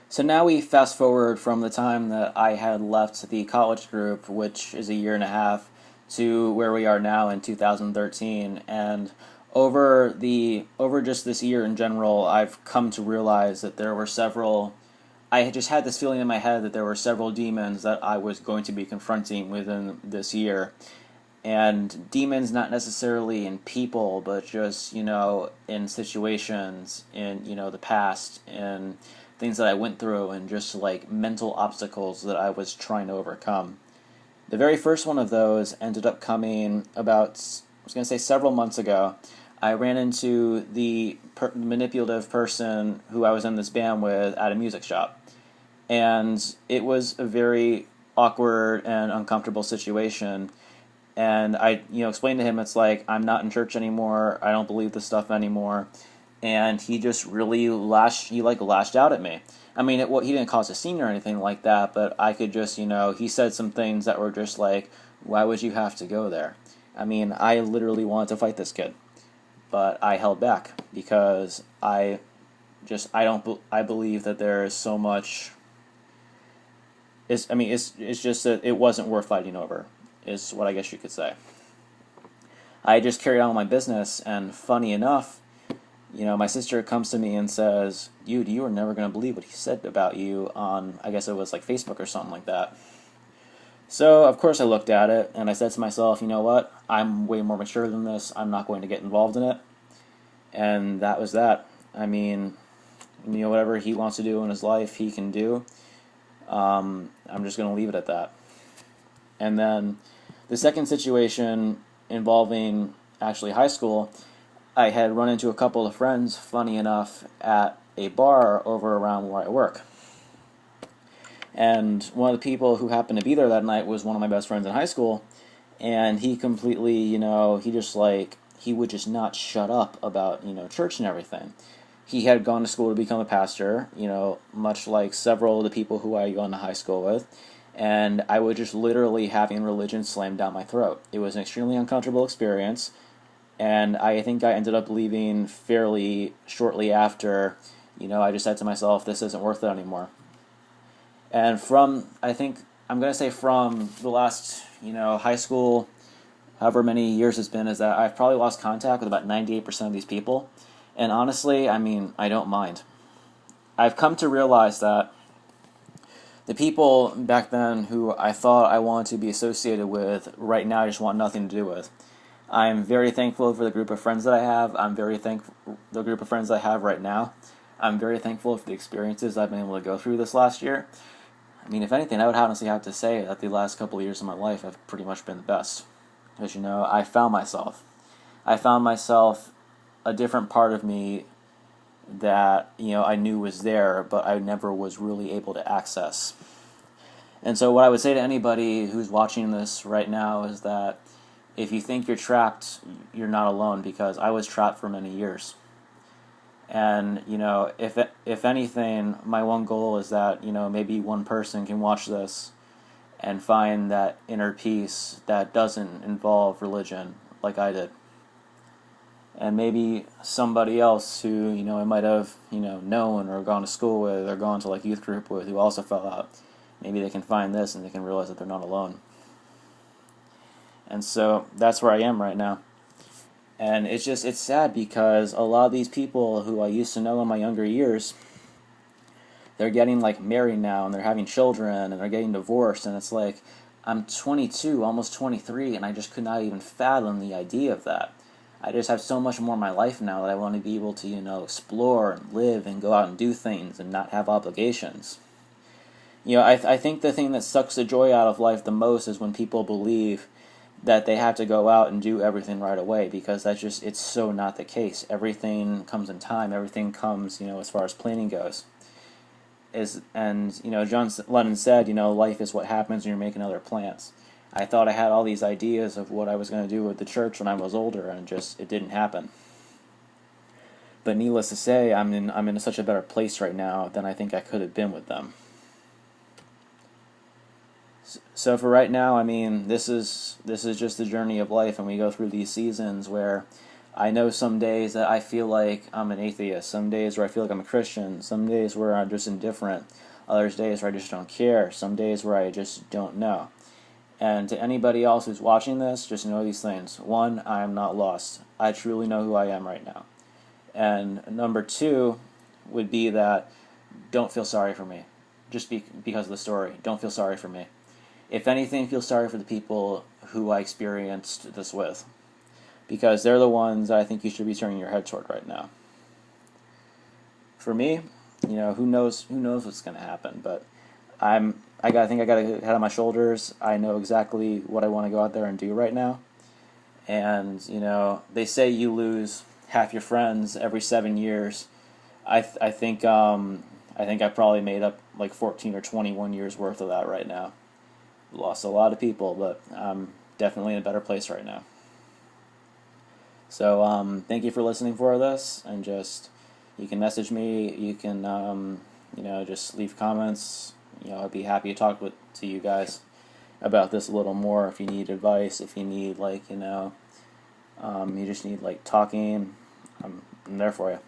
So now we fast forward from the time that I had left the college group, which is a year and a half, to where we are now in 2013. And over just this year in general, I've come to realize that there were several. I had just had this feeling in my head that there were several demons that I was going to be confronting within this year, and demons not necessarily in people, but just in situations, in the past, and things that I went through, and just like mental obstacles that I was trying to overcome. The very first one of those ended up coming about, I was going to say, several months ago. I ran into the manipulative person who I was in this band with at a music shop, and it was a very awkward and uncomfortable situation. And I explained to him, it's like, I'm not in church anymore, I don't believe this stuff anymore. And he just really lashed out at me. I mean, he didn't cause a scene or anything like that, but I could just, he said some things that were just like, why would you have to go there? I mean, I literally wanted to fight this kid, but I held back because I believe that there is so much. It's just that it wasn't worth fighting over, is what I guess you could say. I just carried on with my business, and funny enough, my sister comes to me and says, you are never going to believe what he said about you on, I guess it was like Facebook or something like that. So, of course, I looked at it, and I said to myself, you know what? I'm way more mature than this. I'm not going to get involved in it. And that was that. I mean, whatever he wants to do in his life, he can do. I'm just going to leave it at that. And then the second situation involving actually high school, I had run into a couple of friends, funny enough, at a bar over around where I work. And one of the people who happened to be there that night was one of my best friends in high school, and he completely, he would just not shut up about, church and everything. He had gone to school to become a pastor, much like several of the people who I gone to high school with, and I was just literally having religion slammed down my throat. It was an extremely uncomfortable experience, and I think I ended up leaving fairly shortly after. I just said to myself, this isn't worth it anymore. And I think, I'm going to say from the last, high school, however many years it's been, is that I've probably lost contact with about 98% of these people. And honestly, I mean, I don't mind. I've come to realize that the people back then who I thought I wanted to be associated with, right now I just want nothing to do with. I'm very thankful for the group of friends that I have. I'm very thankful for the group of friends I have right now. I'm very thankful for the experiences I've been able to go through this last year. I mean, if anything, I would honestly have to say that the last couple of years of my life have pretty much been the best. Because, I found myself. I found myself a different part of me that, I knew was there, but I never was really able to access. And so what I would say to anybody who's watching this right now is that if you think you're trapped, you're not alone, because I was trapped for many years. And, if anything, my one goal is that, maybe one person can watch this and find that inner peace that doesn't involve religion like I did. And maybe somebody else who, I might have, known or gone to school with or gone to like youth group with who also fell out. Maybe they can find this and they can realize that they're not alone. And so that's where I am right now. And it's sad because a lot of these people who I used to know in my younger years, they're getting like married now and they're having children and they're getting divorced, and it's like, I'm 22, almost 23, and I just could not even fathom the idea of that. I just have so much more in my life now that I want to be able to, explore and live and go out and do things and not have obligations. I think the thing that sucks the joy out of life the most is when people believe that they have to go out and do everything right away, because it's so not the case. Everything comes in time. Everything comes, as far as planning goes. John Lennon said, life is what happens when you're making other plans. I thought I had all these ideas of what I was going to do with the church when I was older, and it didn't happen. But needless to say, I'm in such a better place right now than I think I could have been with them. So for right now, I mean, this is just the journey of life, and we go through these seasons where I know some days that I feel like I'm an atheist, some days where I feel like I'm a Christian, some days where I'm just indifferent, others days where I just don't care, some days where I just don't know. And to anybody else who's watching this, just know these things. One, I am not lost. I truly know who I am right now. And number two would be that don't feel sorry for me. Just because of the story. Don't feel sorry for me. If anything, feel sorry for the people who I experienced this with. Because they're the ones I think you should be turning your head toward right now. For me, who knows what's going to happen, but I think I got a head on my shoulders. I know exactly what I want to go out there and do right now. And, they say you lose half your friends every 7 years. I think I probably made up like 14 or 21 years worth of that right now. Lost a lot of people, but I'm definitely in a better place right now. So thank you for listening for this, and just you can message me, you can just leave comments. I'd be happy to talk to you guys about this a little more if you need advice, if you need you just need talking. I'm there for you.